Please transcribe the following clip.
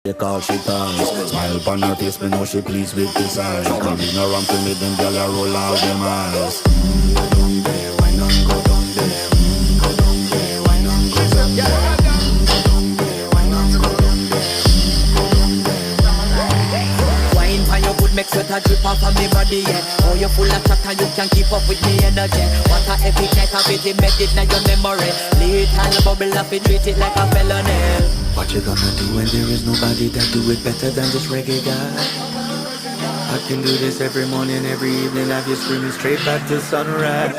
Take all she ties. Smile upon her face, me know she pleased with this eyes. Coming around to me, them gyal a roll out them eyes. Go down there, why not go down there? Go down there, why not go down there? Go down there, why not go down there? Go down there. Wine for your good, make sweat a drip off of me body, yeah. Oh, you full of chatter, you can keep up with me energy. What a epic night of it, make it now your memory. Little bubble up, it treat it like a felony. What you gonna do when there is nobody that do it better than this reggae guy? I can do this every morning, every evening, have you screaming straight back to sunrise.